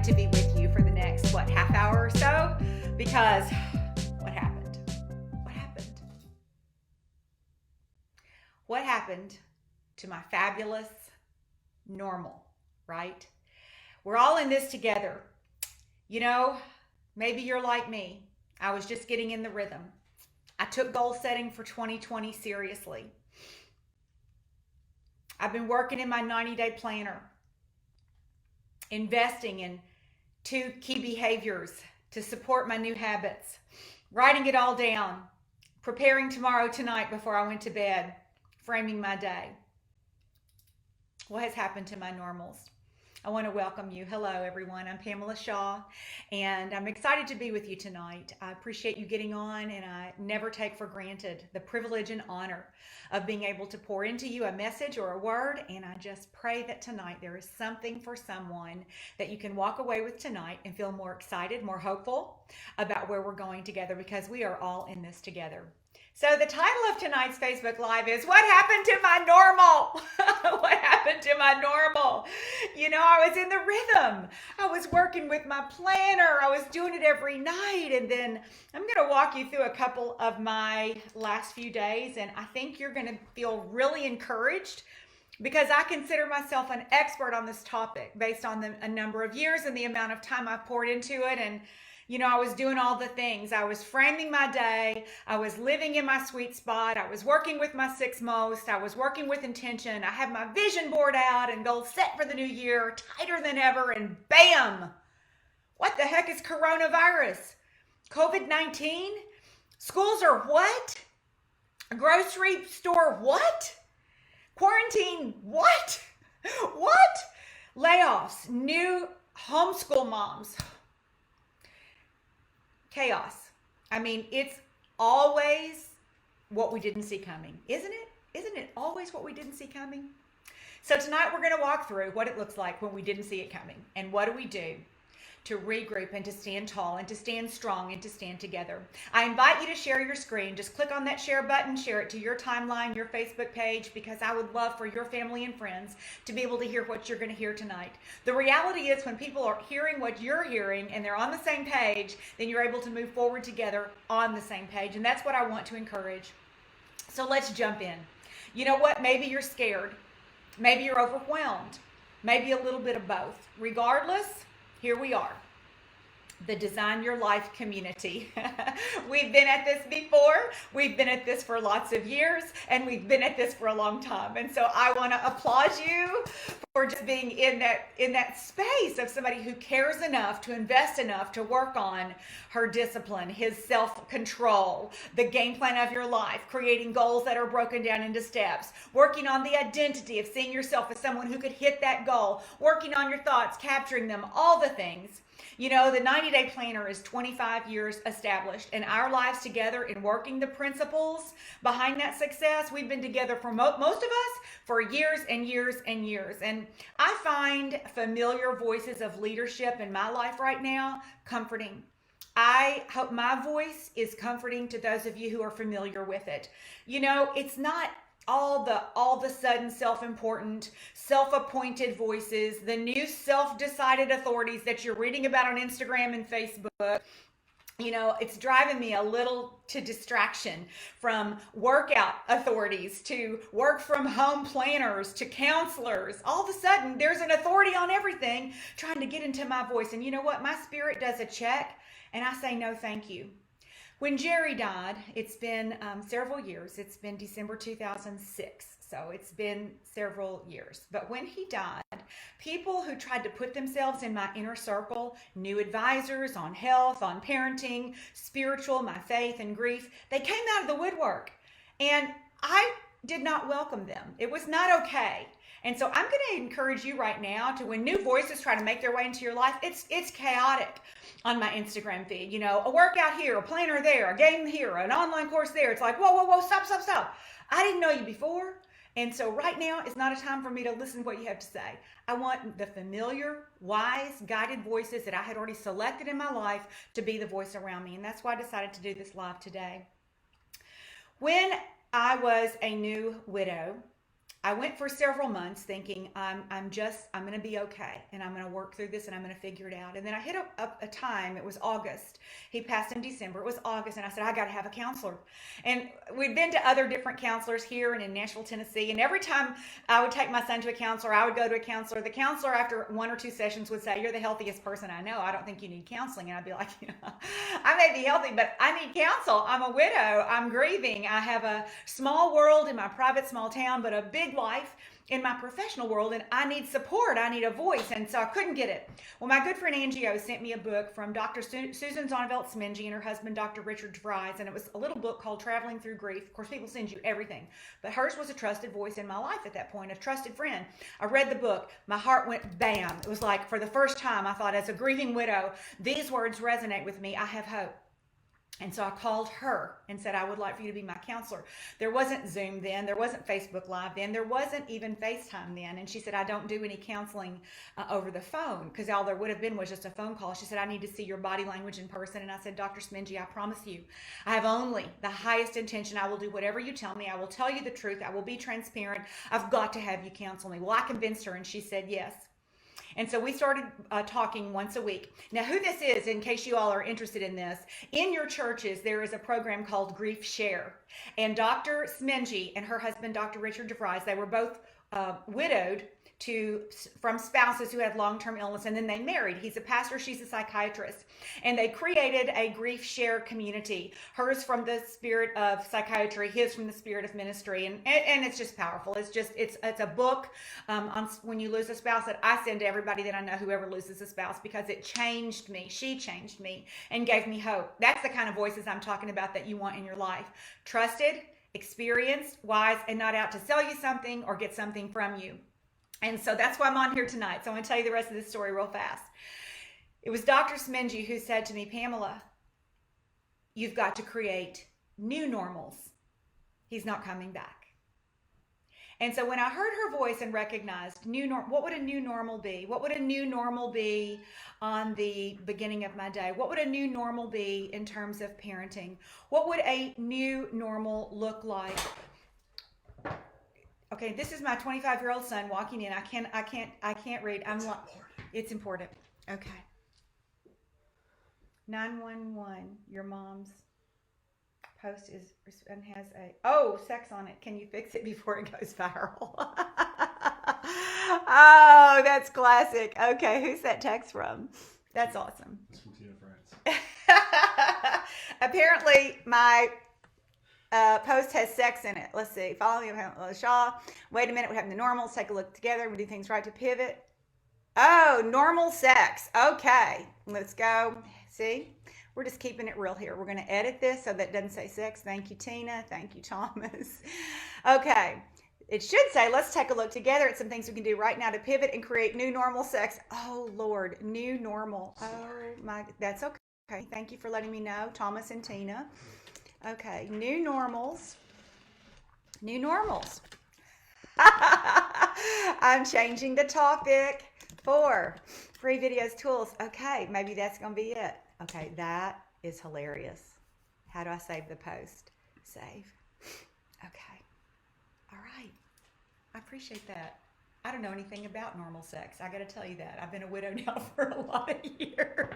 excited to be with you for the next, half hour or so, because what happened? What happened? What happened to my fabulous normal, right? We're all in this together. You know, maybe you're like me. I was just getting in the rhythm. I took goal setting for 2020 seriously. I've been working in my 90-day planner, investing in 2 key behaviors to support my new habits, writing it all down, preparing tomorrow tonight before I went to bed, framing my day. What has happened to my normals? I want to welcome you. Hello, everyone. I'm Pamela Shaw, and I'm excited to be with you tonight. I appreciate you getting on, and I never take for granted the privilege and honor of being able to pour into you a message or a word, and I just pray that tonight there is something for someone that you can walk away with tonight and feel more excited, more hopeful about where we're going together, because we are all in this together. So the title of tonight's Facebook Live is What Happened to My Normal? What happened to my normal? You know, I was in the rhythm. I was working with my planner. I was doing it every night. And then I'm going to walk you through a couple of my last few days. And I think you're going to feel really encouraged, because I consider myself an expert on this topic based on a number of years and the amount of time I've poured into it. And you know, I was doing all the things. I was framing my day. I was living in my sweet spot. I was working with my 6 most. I was working with intention. I had my vision board out and goals set for the new year, tighter than ever, and bam! What the heck is coronavirus? COVID-19? Schools are what? A grocery store what? Quarantine what? What? Layoffs, new homeschool moms. Chaos. I mean, it's always what we didn't see coming, isn't it? Isn't it always what we didn't see coming? So tonight we're going to walk through what it looks like when we didn't see it coming, and what do we do to regroup and to stand tall and to stand strong and to stand together. I invite you to share your screen. Just click on that share button, share it to your timeline, your Facebook page, because I would love for your family and friends to be able to hear what you're going to hear tonight. The reality is, when people are hearing what you're hearing and they're on the same page, then you're able to move forward together on the same page. And that's what I want to encourage. So let's jump in. You know what? Maybe you're scared. Maybe you're overwhelmed. Maybe a little bit of both. Regardless, here we are, the Design Your Life community. We've been at this before. We've been at this for lots of years, and we've been at this for a long time. And so I want to applaud you for just being in that space of somebody who cares enough to invest enough to work on her discipline, his self-control, the game plan of your life, creating goals that are broken down into steps, working on the identity of seeing yourself as someone who could hit that goal, working on your thoughts, capturing them, all the things. You know, the 90-day planner is 25 years established, and our lives together in working the principles behind that success, we've been together for most of us for years and years and years. And I find familiar voices of leadership in my life right now comforting. I hope my voice is comforting to those of you who are familiar with it. You know, it's not all the sudden self-important, self-appointed voices, the new self-decided authorities that you're reading about on Instagram and Facebook. You know, it's driving me a little to distraction, from workout authorities to work from home planners to counselors. All of a sudden, there's an authority on everything trying to get into my voice. And you know what? My spirit does a check, and I say no thank you. When Jerry died, it's been several years. It's been December 2006, so it's been several years. But when he died, people who tried to put themselves in my inner circle, new advisors on health, on parenting, spiritual, my faith and grief, they came out of the woodwork. And I did not welcome them. It was not okay. And so I'm going to encourage you right now to, when new voices try to make their way into your life, it's chaotic on my Instagram feed. You know, a workout here, a planner there, a game here, an online course there. It's like, whoa, stop. I didn't know you before. And so right now is not a time for me to listen to what you have to say. I want the familiar, wise, guided voices that I had already selected in my life to be the voice around me. And that's why I decided to do this live today. When I was a new widow, I went for several months thinking I'm going to be okay and I'm going to work through this and I'm going to figure it out. And then I hit a time, it was August. He passed in December. It was August. And I said, I got to have a counselor. And we'd been to other different counselors here and in Nashville, Tennessee. And every time I would take my son to a counselor, I would go to a counselor. The counselor after one or two sessions would say, you're the healthiest person I know. I don't think you need counseling. And I'd be like, I may be healthy, but I need counsel. I'm a widow. I'm grieving. I have a small world in my private small town, but a big life in my professional world, and I need support. I need a voice, and so I couldn't get it. Well, my good friend Angie O sent me a book from Dr. Susan Zonneveld-Smingy and her husband, Dr. Richard DeVries, and it was a little book called Traveling Through Grief. Of course, people send you everything, but hers was a trusted voice in my life at that point, a trusted friend. I read the book. My heart went bam. It was like for the first time, I thought, as a grieving widow, these words resonate with me. I have hope. And so I called her and said, I would like for you to be my counselor. There wasn't Zoom then. There wasn't Facebook Live then. There wasn't even FaceTime then. And she said, I don't do any counseling over the phone, because all there would have been was just a phone call. She said, I need to see your body language in person. And I said, Dr. Smingy, I promise you, I have only the highest intention. I will do whatever you tell me. I will tell you the truth. I will be transparent. I've got to have you counsel me. Well, I convinced her, and she said yes. And so we started talking once a week. Now, who this is, in case you all are interested in this, in your churches, there is a program called Grief Share. And Dr. Smingy and her husband, Dr. Richard DeVries, they were both widowed from spouses who had long-term illness, and then they married. He's a pastor, she's a psychiatrist, and they created a grief share community. Hers from the spirit of psychiatry, his from the spirit of ministry, and it's just powerful. It's a book on when you lose a spouse that I send to everybody that I know, whoever loses a spouse, because it changed me. She changed me and gave me hope. That's the kind of voices I'm talking about that you want in your life. Trusted, experienced, wise, and not out to sell you something or get something from you. And so that's why I'm on here tonight. So I'm going to tell you the rest of this story real fast. It was Dr. Smingy who said to me, Pamela, you've got to create new normals. He's not coming back. And so when I heard her voice and recognized what would a new normal be? What would a new normal be on the beginning of my day? What would a new normal be in terms of parenting? What would a new normal look like? Okay, this is my 25-year-old son walking in. I can't read. It's important. Okay. 911. Your mom's post has sex on it. Can you fix it before it goes viral? Oh, that's classic. Okay, who's that text from? That's awesome. It's from Tina France. Apparently, my post has sex in it. Let's see. Follow me, Shaw. Wait a minute. We're having the normals. Take a look together. We do things right to pivot. Oh, normal sex. Okay. Let's go. See? We're just keeping it real here. We're going to edit this so that it doesn't say sex. Thank you, Tina. Thank you, Thomas. Okay. It should say, let's take a look together at some things we can do right now to pivot and create new normal sex. Oh, Lord. New normal. Oh, my. That's okay. Thank you for letting me know, Thomas and Tina. Okay, new normals. New normals. I'm changing the topic for free videos, tools. Okay, maybe that's going to be it. Okay, that is hilarious. How do I save the post? Save. Okay. All right. I appreciate that. I don't know anything about normal sex. I got to tell you that. I've been a widow now for a lot of years.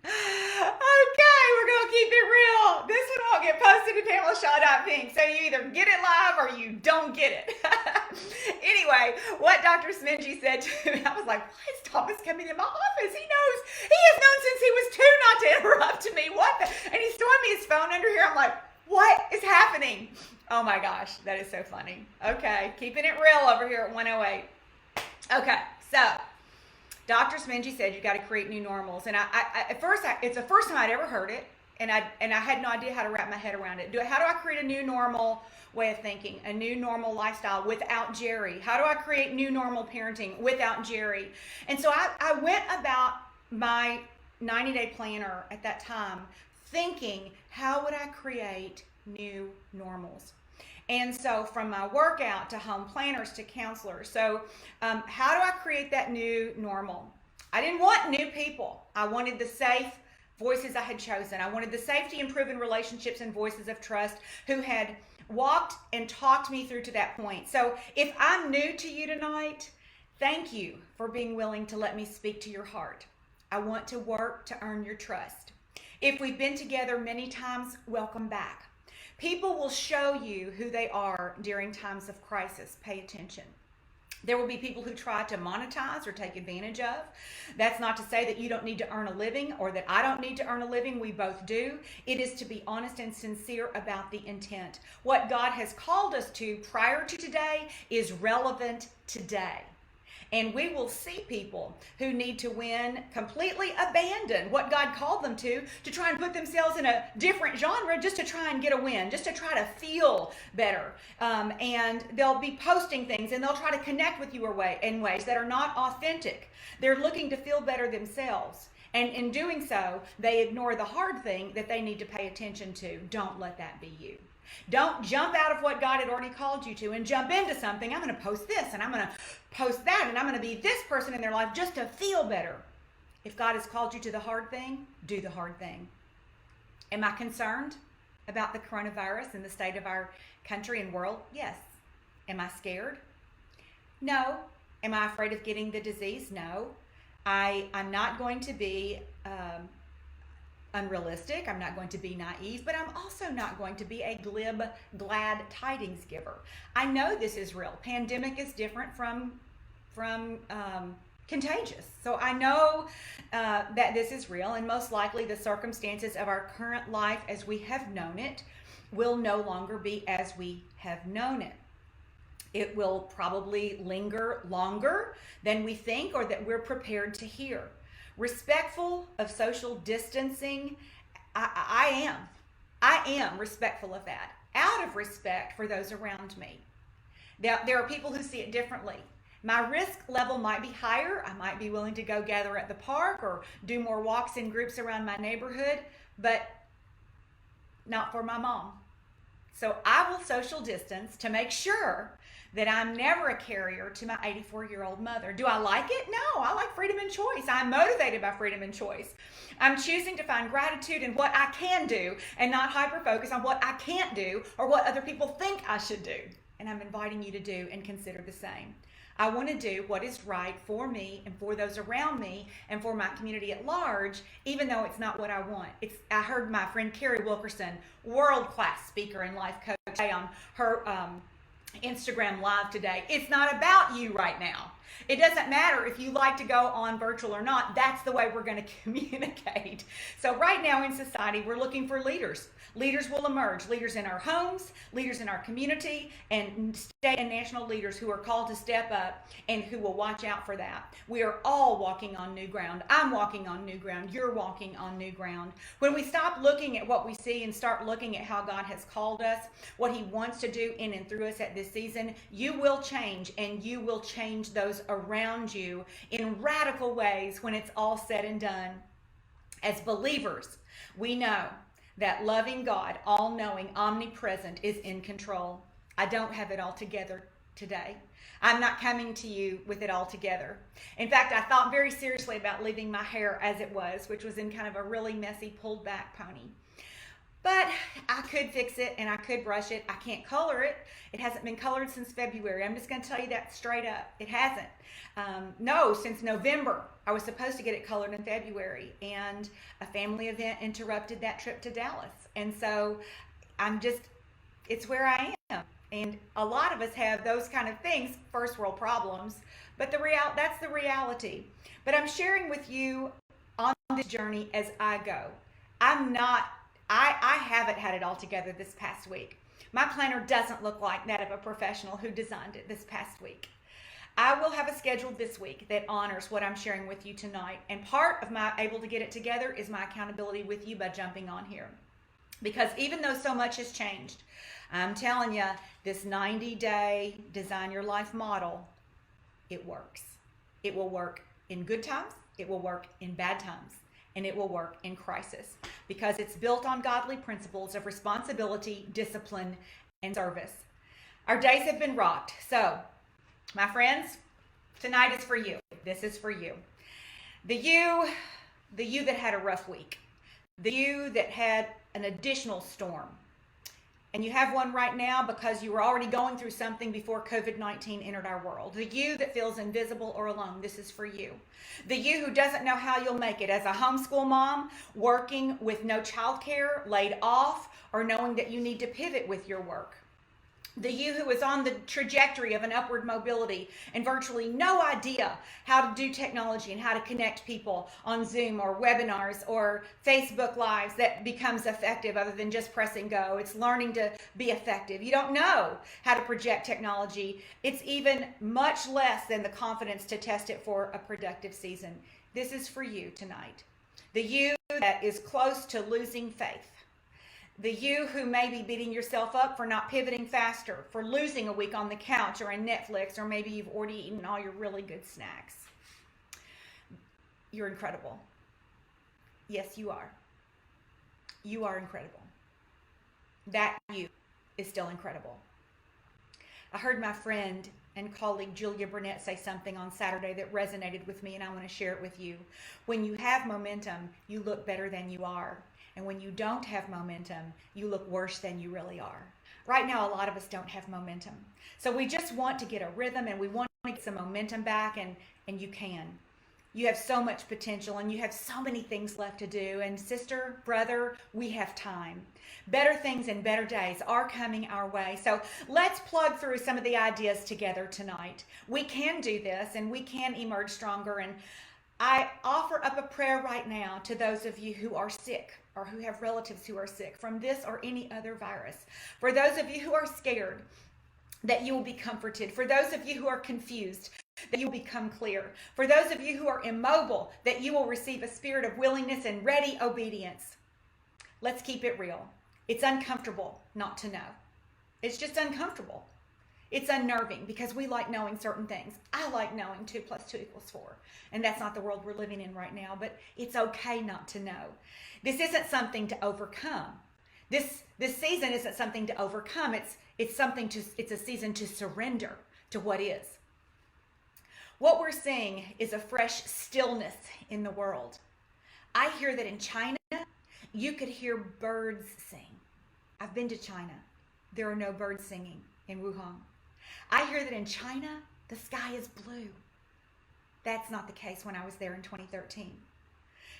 Okay, we're going to keep it real. This one won't get posted to PamelaShaw.pink. So you either get it live or you don't get it. Anyway, what Dr. Smingy said to me, I was like, why is Thomas coming in my office? He knows. He has known since he was 2 not to interrupt me. What the? And he's throwing me his phone under here. I'm like, what is happening? Oh my gosh, that is so funny. Okay, keeping it real over here at 108. Okay, so Dr. Smingy said you got to create new normals, and I at first it's the first time I'd ever heard it, and I had no idea how to wrap my head around it. How do I create a new normal way of thinking, a new normal lifestyle without Jerry? How do I create new normal parenting without Jerry? And so I went about my 90-day planner at that time thinking, how would I create new normals? And so from my workout to home planners to counselors. So how do I create that new normal? I didn't want new people. I wanted the safe, voices I had chosen. I wanted the safety and proven relationships and voices of trust who had walked and talked me through to that point. So if I'm new to you tonight, thank you for being willing to let me speak to your heart. I want to work to earn your trust. If we've been together many times, welcome back. People will show you who they are during times of crisis. Pay attention. There will be people who try to monetize or take advantage of. That's not to say that you don't need to earn a living or that I don't need to earn a living. We both do. It is to be honest and sincere about the intent. What God has called us to prior to today is relevant today. And we will see people who need to win completely abandon what God called them to try and put themselves in a different genre just to try and get a win, just to try to feel better. And they'll be posting things and they'll try to connect with you in ways that are not authentic. They're looking to feel better themselves. And in doing so, they ignore the hard thing that they need to pay attention to. Don't let that be you. Don't jump out of what God had already called you to and jump into something. I'm going to post this and I'm going to post that and I'm going to be this person in their life just to feel better. If God has called you to the hard thing, do the hard thing. Am I concerned about the coronavirus and the state of our country and world? Yes. Am I scared? No. Am I afraid of getting the disease? No. I'm not going to be unrealistic. I'm not going to be naive, but I'm also not going to be a glib, glad tidings giver. I know this is real. Pandemic is different from contagious. So I know that this is real, and most likely the circumstances of our current life as we have known it will no longer be as we have known it. It will probably linger longer than we think or that we're prepared to hear. Respectful of social distancing, I am respectful of that, out of respect for those around me. There are people who see it differently. My risk level might be higher. I might be willing to go gather at the park or do more walks in groups around my neighborhood, but not for my mom. So I will social distance to make sure that I'm never a carrier to my 84-year-old mother. Do I like it? No, I like freedom and choice. I'm motivated by freedom and choice. I'm choosing to find gratitude in what I can do and not hyper-focus on what I can't do or what other people think I should do. And I'm inviting you to do and consider the same. I want to do what is right for me and for those around me and for my community at large, even though it's not what I want. I heard my friend Carrie Wilkerson, world-class speaker and life coach, say on her Instagram live today, it's not about you right now. It doesn't matter if you like to go on virtual or not. That's the way we're going to communicate. So right now in society, we're looking for leaders. Leaders will emerge, leaders in our homes, leaders in our community, and state and national leaders who are called to step up and who will watch out for that. We are all walking on new ground. I'm walking on new ground. You're walking on new ground. When we stop looking at what we see and start looking at how God has called us, what He wants to do in and through us at this season, you will change, and you will change those around you in radical ways when it's all said and done. As believers, we know that loving God, all-knowing, omnipresent, is in control. I don't have it all together today. I'm not coming to you with it all together. In fact, I thought very seriously about leaving my hair as it was, which was in kind of a really messy, pulled back pony. But I could fix it and I could brush it. I can't color it. It hasn't been colored since February. I'm just going to tell you that straight up. It hasn't. No, since November. I was supposed to get it colored in February, and a family event interrupted that trip to Dallas. And so it's where I am. And a lot of us have those kind of things, first world problems, but that's the reality. But I'm sharing with you on this journey as I go. I haven't had it all together this past week. My planner doesn't look like that of a professional who designed it this past week. I will have a schedule this week that honors what I'm sharing with you tonight. And part of my able to get it together is my accountability with you by jumping on here. Because even though so much has changed, I'm telling you, this 90-day design your life model, it works. It will work in good times. It will work in bad times. And it will work in crisis because it's built on godly principles of responsibility, discipline, and service. Our days have been rocked. So, my friends, tonight is for you. This is for you. The you that had a rough week. The you that had an additional storm. And you have one right now because you were already going through something before COVID-19 entered our world. The you that feels invisible or alone, this is for you. The you who doesn't know how you'll make it as a homeschool mom, working with no childcare, laid off, or knowing that you need to pivot with your work. The you who is on the trajectory of an upward mobility and virtually no idea how to do technology and how to connect people on Zoom or webinars or Facebook Lives that becomes effective other than just pressing go. It's learning to be effective. You don't know how to project technology. It's even much less than the confidence to test it for a productive season. This is for you tonight. The you that is close to losing faith. The you who may be beating yourself up for not pivoting faster, for losing a week on the couch or in Netflix, or maybe you've already eaten all your really good snacks. You're incredible. Yes, you are. You are incredible. That you is still incredible. I heard my friend and colleague Julia Burnett say something on Saturday that resonated with me, and I want to share it with you. When you have momentum, you look better than you are. And when you don't have momentum, you look worse than you really are. Right now, a lot of us don't have momentum. So we just want to get a rhythm and we want to get some momentum back, and you can. You have so much potential and you have so many things left to do. And sister, brother, we have time. Better things and better days are coming our way. So let's plug through some of the ideas together tonight. We can do this and we can emerge stronger. And I offer up a prayer right now to those of you who are sick or who have relatives who are sick from this or any other virus. For those of you who are scared, that you will be comforted. For those of you who are confused, that you will become clear. For those of you who are immobile, that you will receive a spirit of willingness and ready obedience. Let's keep it real. It's uncomfortable not to know. It's just uncomfortable. It's unnerving because we like knowing certain things. I like knowing 2 + 2 = 4. And that's not the world we're living in right now, but it's okay not to know. This isn't something to overcome. This season isn't something to overcome. It's a season to surrender to what is. What we're seeing is a fresh stillness in the world. I hear that in China, you could hear birds sing. I've been to China. There are no birds singing in Wuhan. I hear that in China, the sky is blue. That's not the case when I was there in 2013.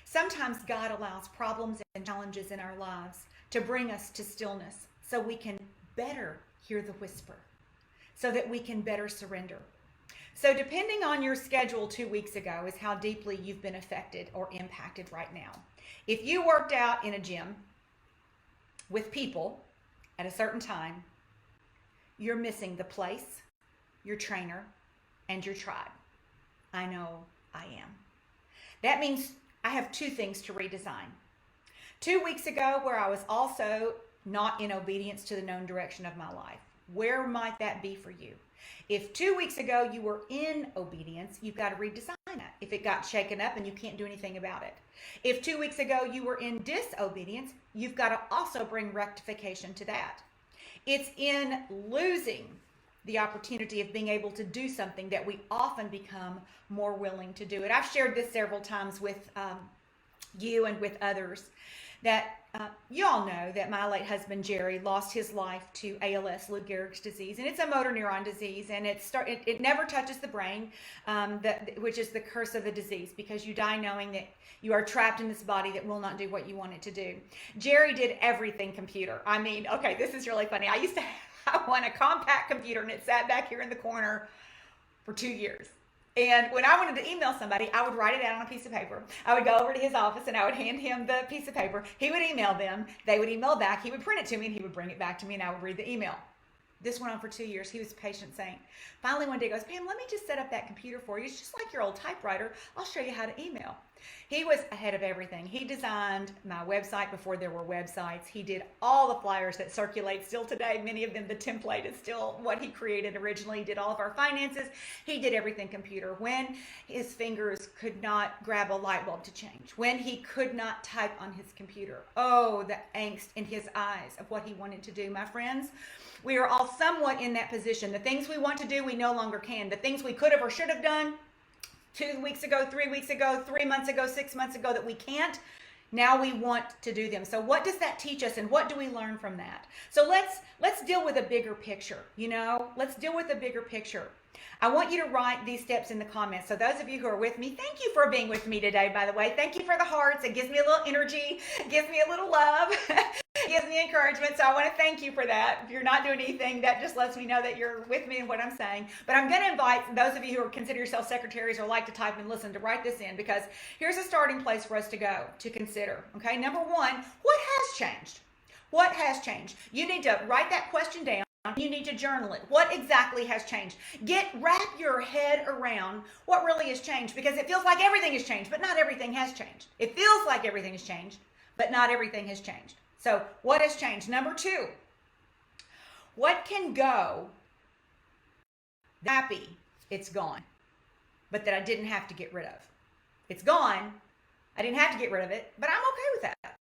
Sometimes God allows problems and challenges in our lives to bring us to stillness so we can better hear the whisper, so that we can better surrender. So depending on your schedule 2 weeks ago is how deeply you've been affected or impacted right now. If you worked out in a gym with people at a certain time, you're missing the place, your trainer, and your tribe. I know I am. That means I have 2 things to redesign. 2 weeks ago, where I was also not in obedience to the known direction of my life. Where might that be for you? If 2 weeks ago you were in obedience, you've got to redesign that. If it got shaken up and you can't do anything about it. If 2 weeks ago you were in disobedience, you've got to also bring rectification to that. It's in losing the opportunity of being able to do something that we often become more willing to do it. I've shared this several times with you and with others that you all know that my late husband Jerry lost his life to ALS, Lou Gehrig's disease, and it's a motor neuron disease, and it never touches the brain, which is the curse of the disease, because you die knowing that you are trapped in this body that will not do what you want it to do. Jerry did everything computer. I mean, okay, this is really funny. I used to have a compact computer, and it sat back here in the corner for 2 years. And when I wanted to email somebody, I would write it out on a piece of paper. I would go over to his office and I would hand him the piece of paper. He would email them. They would email back. He would print it to me and he would bring it back to me and I would read the email. This went on for 2 years. He was a patient saint. Finally, one day he goes, Pam, let me just set up that computer for you. It's just like your old typewriter. I'll show you how to email. He was ahead of everything. He designed my website before there were websites. He did all the flyers that circulate still today. Many of them, the template is still what he created originally. He did all of our finances. He did everything computer. When his fingers could not grab a light bulb to change. When he could not type on his computer. Oh, the angst in his eyes of what he wanted to do. My friends, we are all somewhat in that position. The things we want to do, we no longer can. The things we could have or should have done 2 weeks ago, 3 weeks ago, 3 months ago, 6 months ago that we can't, Now we want to do them. So what does that teach us, and what do we learn from that? So let's deal with a bigger picture, Let's deal with a bigger picture. I want you to write these steps in the comments. So those of you who are with me, thank you for being with me today, by the way. Thank you for the hearts. It gives me a little energy, gives me a little love, gives me encouragement. So I want to thank you for that. If you're not doing anything, that just lets me know that you're with me in what I'm saying. But I'm going to invite those of you who consider yourselves secretaries or like to type and listen to write this in, because here's a starting place for us to go to consider. Okay, number one, what has changed? What has changed? You need to write that question down. You need to journal it. What exactly has changed? Wrap your head around what really has changed, because it feels like everything has changed, but not everything has changed. It feels like everything has changed, but not everything has changed. So what has changed? Number two, what can go happy it's gone, but that I didn't have to get rid of? It's gone. I didn't have to get rid of it, but I'm okay with that.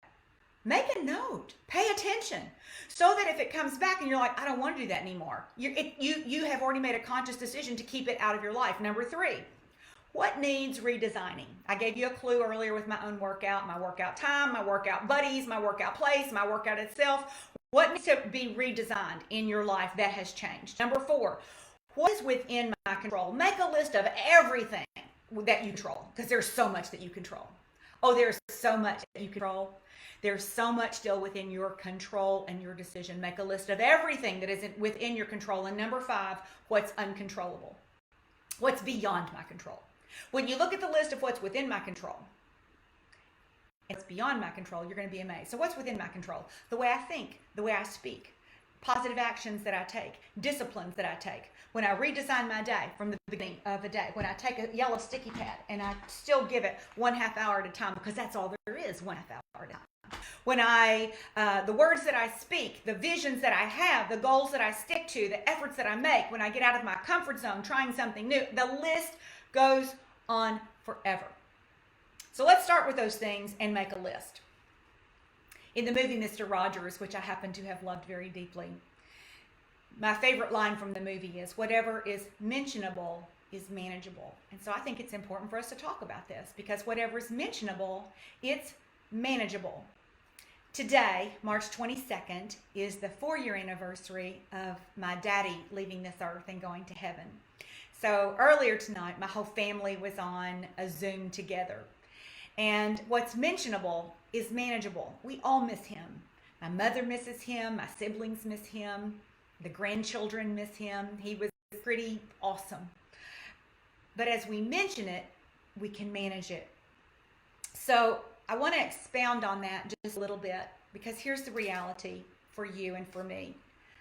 Make a note. Pay attention, so that if it comes back and you're like, I don't want to do that anymore, you have already made a conscious decision to keep it out of your life. Number three, what needs redesigning? I gave you a clue earlier with my own workout, my workout time, my workout buddies, my workout place, my workout itself. What needs to be redesigned in your life that has changed? Number four, what is within my control? Make a list of everything that you control, because there's so much that you control. Oh, there's so much that you control. There's so much still within your control and your decision. Make a list of everything that isn't within your control. And number five, what's uncontrollable? What's beyond my control? When you look at the list of what's within my control and what's beyond my control, you're going to be amazed. So what's within my control? The way I think, the way I speak, positive actions that I take, disciplines that I take. When I redesign my day from the beginning of the day, when I take a yellow sticky pad and I still give it 1/2 hour at a time, because that's all there is, 1/2 hour at a time. When the words that I speak, the visions that I have, the goals that I stick to, the efforts that I make, when I get out of my comfort zone, trying something new, the list goes on forever. So let's start with those things and make a list. In the movie Mr. Rogers, which I happen to have loved very deeply, my favorite line from the movie is, whatever is mentionable is manageable. And so I think it's important for us to talk about this, because whatever is mentionable, it's manageable. Today, March 22nd, is the 4-year anniversary of my daddy leaving this earth and going to heaven. So earlier tonight, my whole family was on a Zoom together. And what's mentionable is manageable. We all miss him. My mother misses him. My siblings miss him. The grandchildren miss him. He was pretty awesome. But as we mention it, we can manage it. So I want to expound on that just a little bit, because here's the reality for you and for me.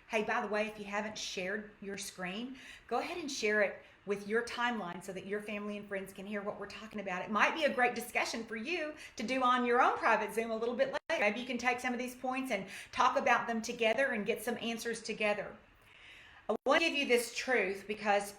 Hey, by the way, if you haven't shared your screen, go ahead and share it with your timeline so that your family and friends can hear what we're talking about. It might be a great discussion for you to do on your own private Zoom a little bit later. Maybe you can take some of these points and talk about them together and get some answers together. I want to give you this truth, because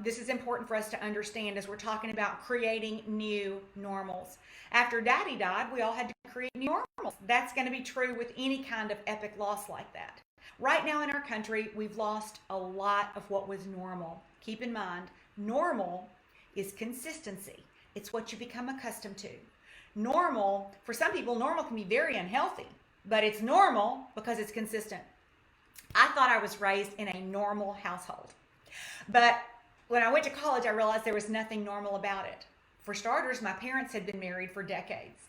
this is important for us to understand as we're talking about creating new normals. After Daddy died, we all had to create new normals. That's going to be true with any kind of epic loss like that. Right now in our country, we've lost a lot of what was normal. Keep in mind, normal is consistency. It's what you become accustomed to. Normal, for some people, normal can be very unhealthy, but it's normal because it's consistent. I thought I was raised in a normal household, but when I went to college, I realized there was nothing normal about it. For starters, my parents had been married for decades.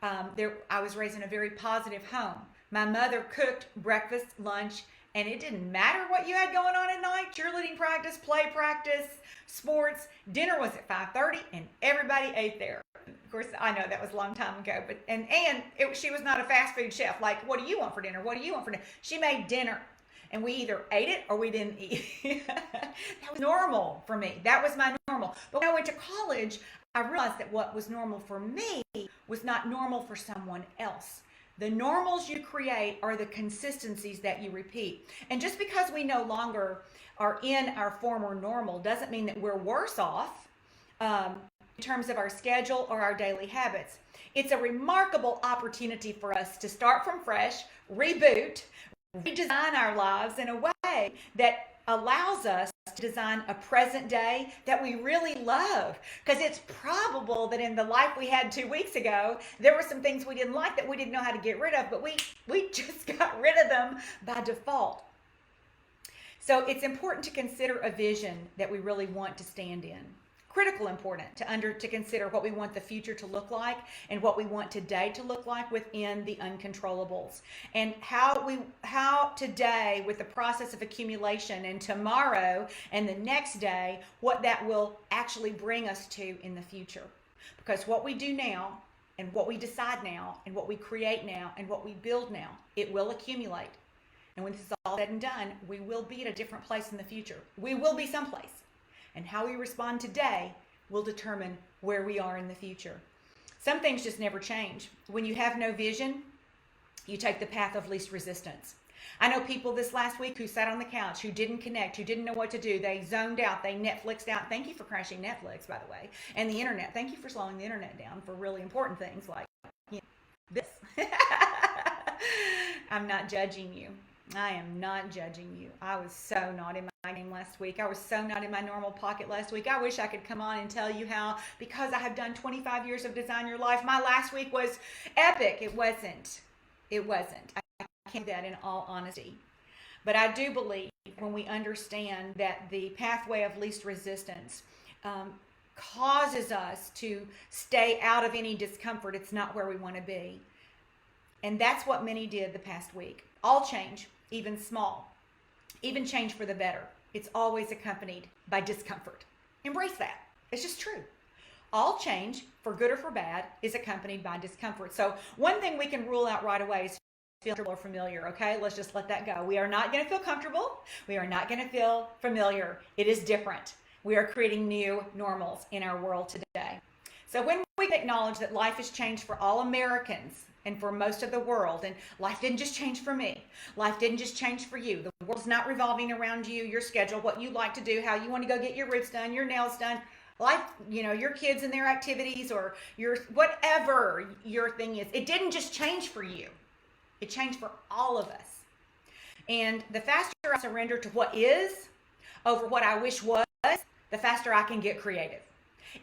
I was raised in a very positive home. My mother cooked breakfast, lunch, and it didn't matter what you had going on at night. Cheerleading practice, play practice, sports. Dinner was at 5:30, and everybody ate there. Of course, I know that was a long time ago, but she was not a fast food chef. Like, what do you want for dinner? What do you want for dinner? She made dinner, and we either ate it or we didn't eat. That was normal for me. That was my normal. But when I went to college, I realized that what was normal for me was not normal for someone else. The normals you create are the consistencies that you repeat. And just because we no longer are in our former normal doesn't mean that we're worse off in terms of our schedule or our daily habits. It's a remarkable opportunity for us to start from fresh, reboot, redesign our lives in a way that allows us to design a present day that we really love. Because it's probable that in the life we had 2 weeks ago, there were some things we didn't like that we didn't know how to get rid of, but we just got rid of them by default. So it's important to consider a vision that we really want to stand in. Critical important to consider what we want the future to look like and what we want today to look like within the uncontrollables, and how today, with the process of accumulation, and tomorrow and the next day, what that will actually bring us to in the future. Because what we do now and what we decide now and what we create now and what we build now, it will accumulate. And when this is all said and done, we will be at a different place in the future. We will be someplace. And how we respond today will determine where we are in the future. Some things just never change. When you have no vision, you take the path of least resistance. I know people this last week who sat on the couch, who didn't connect, who didn't know what to do. They zoned out. They Netflixed out. Thank you for crashing Netflix, by the way. And the internet. Thank you for slowing the internet down for really important things like this. I'm not judging you. I am not judging you. I was so not in my game last week. I was so not in my normal pocket last week. I wish I could come on and tell you how, because I have done 25 years of Design Your Life, my last week was epic. It wasn't. I can't do that in all honesty. But I do believe when we understand that the pathway of least resistance causes us to stay out of any discomfort, it's not where we want to be. And that's what many did the past week. All change, even small, even change for the better, it's always accompanied by discomfort. Embrace that. It's just true. All change, for good or for bad, is accompanied by discomfort. So one thing we can rule out right away is feel comfortable or familiar, okay? Let's just let that go. We are not going to feel comfortable. We are not going to feel familiar. It is different. We are creating new normals in our world today. So when we acknowledge that life has changed for all Americans, and for most of the world, and life didn't just change for me. Life didn't just change for you. The world's not revolving around you, your schedule, what you like to do, how you want to go get your roots done, your nails done. Life, your kids and their activities, or your whatever your thing is. It didn't just change for you. It changed for all of us. And the faster I surrender to what is over what I wish was, the faster I can get creative.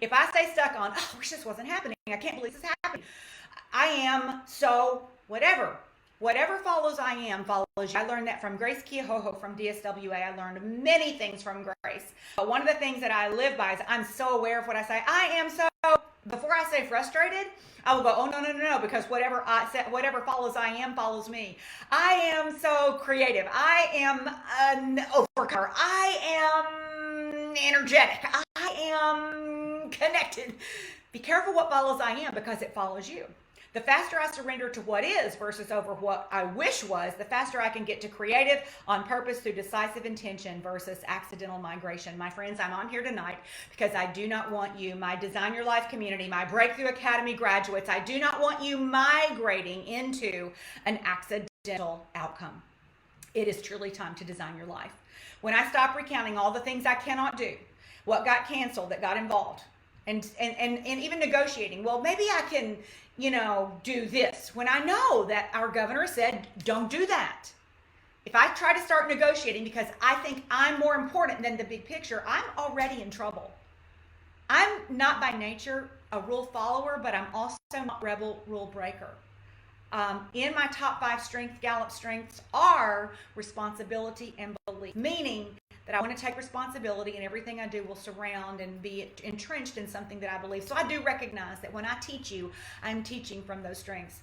If I stay stuck on, I wish this wasn't happening, I can't believe this is happening, I am so whatever. Whatever follows I am follows you. I learned that from Grace Kehoho from DSWA. I learned many things from Grace. But one of the things that I live by is I'm so aware of what I say. I am so, before I say frustrated, I will go, oh, no, because whatever whatever follows I am follows me. I am so creative. I am an overcomer. I am energetic. I am connected. Be careful what follows I am, because it follows you. The faster I surrender to what is versus over what I wish was, the faster I can get to creative on purpose through decisive intention versus accidental migration. My friends, I'm on here tonight because I do not want you, my Design Your Life community, my Breakthrough Academy graduates, I do not want you migrating into an accidental outcome. It is truly time to design your life. When I stop recounting all the things I cannot do, what got canceled, that got involved, and even negotiating, well, maybe I can, do this, when I know that our governor said, don't do that. If I try to start negotiating because I think I'm more important than the big picture, I'm already in trouble. I'm not by nature a rule follower, but I'm also not rebel rule breaker. In my top 5 Gallup strengths are responsibility and belief, meaning that I want to take responsibility, and everything I do will surround and be entrenched in something that I believe. So I do recognize that when I teach you, I'm teaching from those strengths.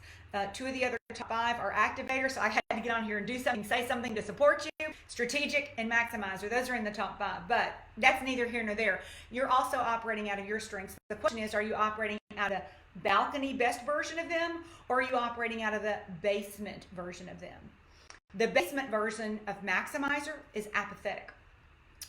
2 of the other top 5 are activators, so I had to get on here and do something, say something to support you. Strategic and maximizer, those are in the top 5, but that's neither here nor there. You're also operating out of your strengths. The question is, are you operating out of the balcony best version of them, or are you operating out of the basement version of them? The basement version of maximizer is apathetic.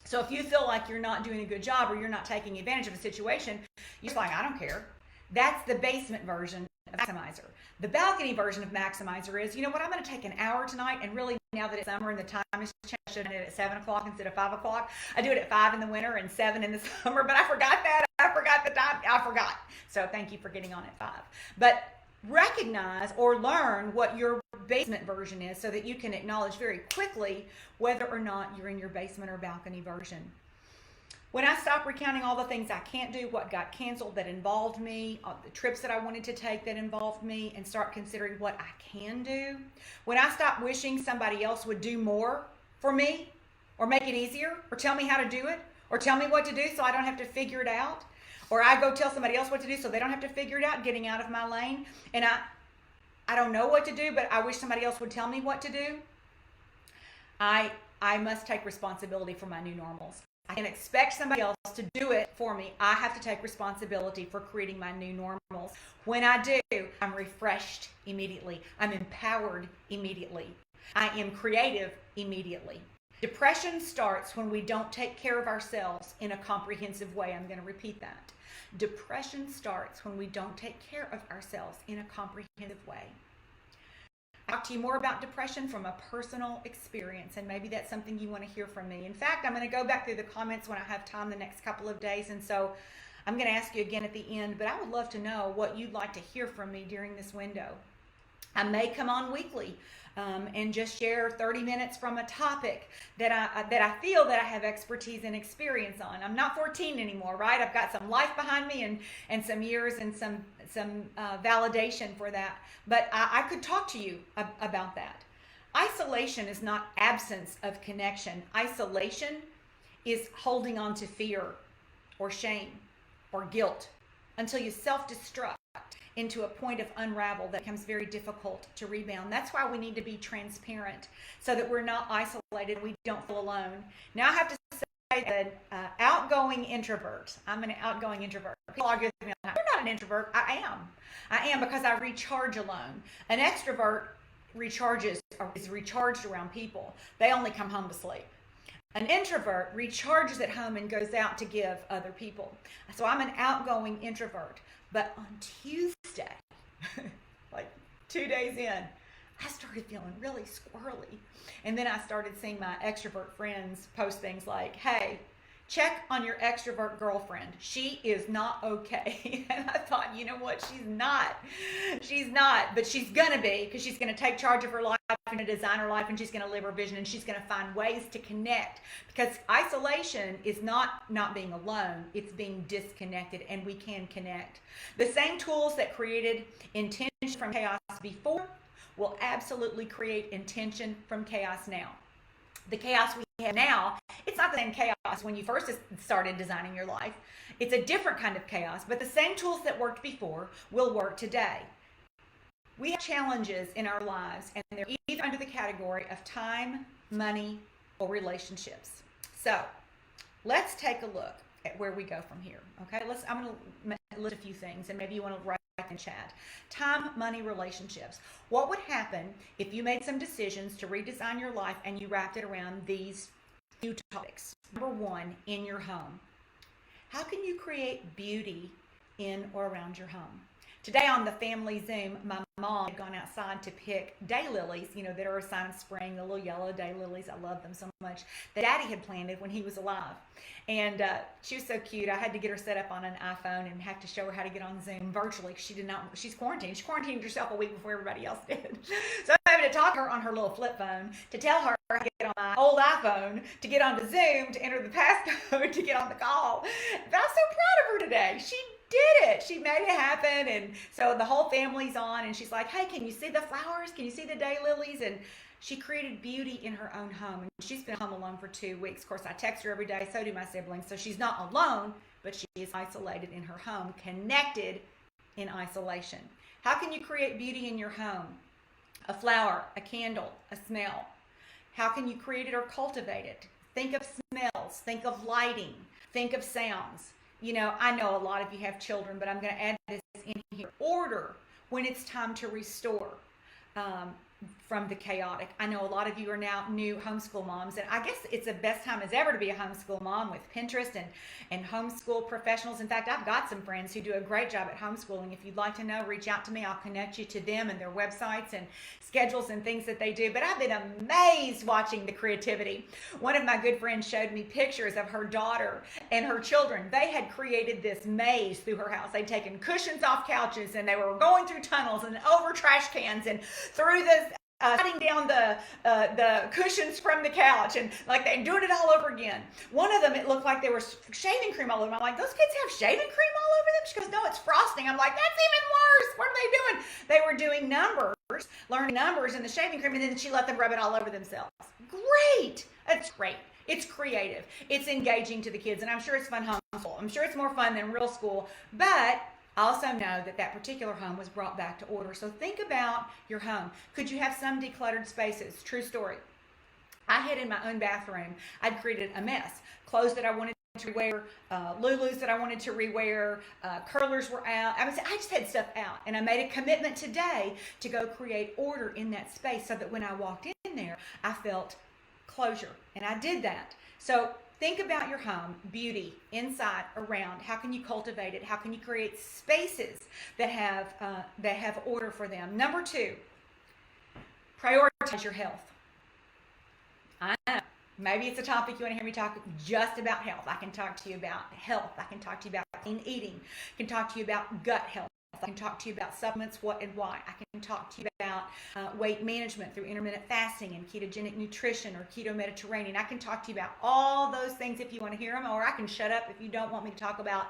So if you feel like you're not doing a good job or you're not taking advantage of a situation, you're just like, I don't care. That's the basement version of maximizer. The balcony version of maximizer is, you know what, I'm going to take an hour tonight, and really, now that it's summer and the time has changed, I should have done it at 7 o'clock instead of 5 o'clock. I do it at 5 in the winter and 7 in the summer, but I forgot that. I forgot the time. I forgot. So thank you for getting on at 5. But recognize or learn what your basement version is, so that you can acknowledge very quickly whether or not you're in your basement or balcony version. When I stop recounting all the things I can't do, what got canceled that involved me, the trips that I wanted to take that involved me, and start considering what I can do, when I stop wishing somebody else would do more for me, or make it easier, or tell me how to do it, or tell me what to do so I don't have to figure it out, or I go tell somebody else what to do so they don't have to figure it out, getting out of my lane, and I don't know what to do, but I wish somebody else would tell me what to do, I must take responsibility for my new normals. I can expect somebody else to do it for me. I have to take responsibility for creating my new normals. When I do, I'm refreshed immediately. I'm empowered immediately. I am creative immediately. Depression starts when we don't take care of ourselves in a comprehensive way. I'm going to repeat that. Depression starts when we don't take care of ourselves in a comprehensive way. I'll talk to you more about depression from a personal experience, and maybe that's something you want to hear from me. In fact, I'm going to go back through the comments when I have time the next couple of days, and so I'm going to ask you again at the end, but I would love to know what you'd like to hear from me during this window. I may come on weekly and just share 30 minutes from a topic that I feel that I have expertise and experience on. I'm not 14 anymore, right? I've got some life behind me and some years and some validation for that. But I could talk to you about that. Isolation is not absence of connection. Isolation is holding on to fear or shame or guilt until you self-destruct into a point of unravel that becomes very difficult to rebound. That's why we need to be transparent so that we're not isolated, we don't feel alone. Now I have to say that outgoing introvert, I'm an outgoing introvert. People argue with me on that. You're not an introvert. I am because I recharge alone. An extrovert recharges or is recharged around people. They only come home to sleep. An introvert recharges at home and goes out to give other people. So I'm an outgoing introvert. But on Tuesday, like 2 days in, I started feeling really squirrely. And then I started seeing my extrovert friends post things like, hey, check on your extrovert girlfriend. She is not okay. And I thought, you know what? She's not. But she's going to be, because she's going to take charge of her life and design her life, and she's going to live her vision, and she's going to find ways to connect. Because isolation is not being alone. It's being disconnected, and we can connect. The same tools that created intention from chaos before will absolutely create intention from chaos now. The chaos we have now, it's not the same chaos when you first started designing your life. It's a different kind of chaos, but the same tools that worked before will work today. We have challenges in our lives, and they're either under the category of time, money, or relationships. So let's take a look at where we go from here. Okay, I'm going to list a few things, and maybe you want to write in chat. Time, money, relationships. What would happen if you made some decisions to redesign your life and you wrapped it around these few topics? Number one, in your home. How can you create beauty in or around your home? Today on the family Zoom, my mom had gone outside to pick daylilies, that are a sign of spring, the little yellow daylilies. I love them so much. That Daddy had planted when he was alive. And she was so cute. I had to get her set up on an iPhone and have to show her how to get on Zoom virtually. She's quarantined. She quarantined herself a week before everybody else did. So I'm having to talk to her on her little flip phone to tell her how to get on my old iPhone to get onto Zoom to enter the passcode to get on the call. But I'm so proud of her today. She did it. She made it happen. And so the whole family's on, and she's like, hey, can you see the flowers? Can you see the daylilies? And she created beauty in her own home. And she's been home alone for 2 weeks. Of course, I text her every day. So do my siblings. So she's not alone, but she is isolated in her home, connected in isolation. How can you create beauty in your home? A flower, a candle, a smell. How can you create it or cultivate it? Think of smells. Think of lighting. Think of sounds. I know a lot of you have children, but I'm going to add this in here. Order when it's time to restore from the chaotic. I know a lot of you are now new homeschool moms, and I guess it's the best time as ever to be a homeschool mom with Pinterest and homeschool professionals. In fact, I've got some friends who do a great job at homeschooling. If you'd like to know, reach out to me. I'll connect you to them and their websites and schedules and things that they do. But I've been amazed watching the creativity. One of my good friends showed me pictures of her daughter and her children. They had created this maze through her house. They'd taken cushions off couches, and they were going through tunnels and over trash cans and through the sliding down the cushions from the couch and like they doing it all over again. One of them, it looked like there was shaving cream all over them. I'm like, those kids have shaving cream all over them? She goes, no, it's frosting. I'm like, that's even worse. What are they doing? They were doing numbers, learning numbers in the shaving cream, and then she let them rub it all over themselves. Great. That's great. It's creative. It's engaging to the kids, and I'm sure it's fun homeschool. I'm sure it's more fun than real school, but I also know that that particular home was brought back to order. So think about your home. Could you have some decluttered spaces? True story. I had in my own bathroom, I'd created a mess. Clothes that I wanted to rewear, Lulus that I wanted to rewear, curlers were out. I just had stuff out. And I made a commitment today to go create order in that space so that when I walked in there, I felt closure. And I did that. So think about your home, beauty, inside, around. How can you cultivate it? How can you create spaces that have order for them? Number 2, prioritize your health. I know, maybe it's a topic you want to hear me talk just about health. I can talk to you about health. I can talk to you about clean eating. I can talk to you about gut health. I can talk to you about supplements, what and why. I can talk to you about weight management through intermittent fasting and ketogenic nutrition or keto Mediterranean. I can talk to you about all those things if you want to hear them, or I can shut up if you don't want me to talk about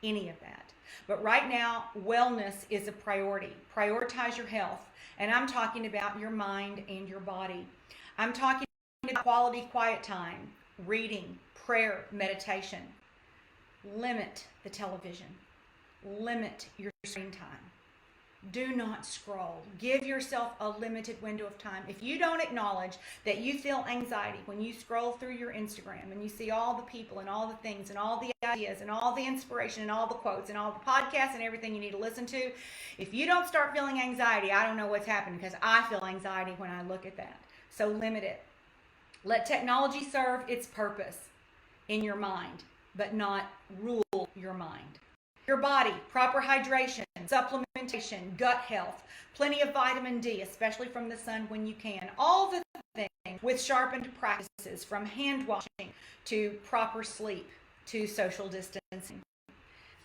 any of that. But right now, wellness is a priority. Prioritize your health. And I'm talking about your mind and your body. I'm talking about quality quiet time, reading, prayer, meditation. Limit the television. Limit your screen time. Do not scroll. Give yourself a limited window of time. If you don't acknowledge that you feel anxiety when you scroll through your Instagram and you see all the people and all the things and all the ideas and all the inspiration and all the quotes and all the podcasts and everything you need to listen to, if you don't start feeling anxiety, I don't know what's happening, because I feel anxiety when I look at that. So limit it. Let technology serve its purpose in your mind, but not rule your mind. Your body, proper hydration, supplementation, gut health, plenty of vitamin D, especially from the sun when you can. All the things with sharpened practices, from hand washing to proper sleep to social distancing.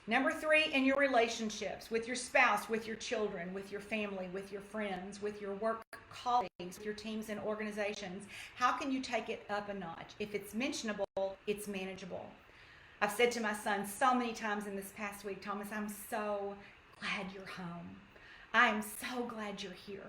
Number 3, in your relationships with your spouse, with your children, with your family, with your friends, with your work colleagues, with your teams and organizations, how can you take it up a notch? If it's mentionable, it's manageable. I've said to my son so many times in this past week, Thomas, I'm so glad you're home. I am so glad you're here.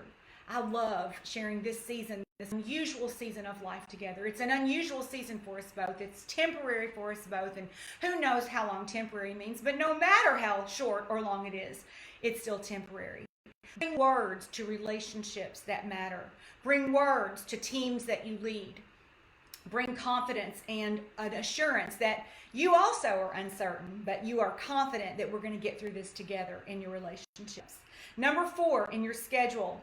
I love sharing this season, this unusual season of life together. It's an unusual season for us both. It's temporary for us both, and who knows how long temporary means, but no matter how short or long it is, it's still temporary. Bring words to relationships that matter. Bring words to teams that you lead. Bring confidence and an assurance that you also are uncertain, but you are confident that we're going to get through this together in your relationships. Number 4, in your schedule.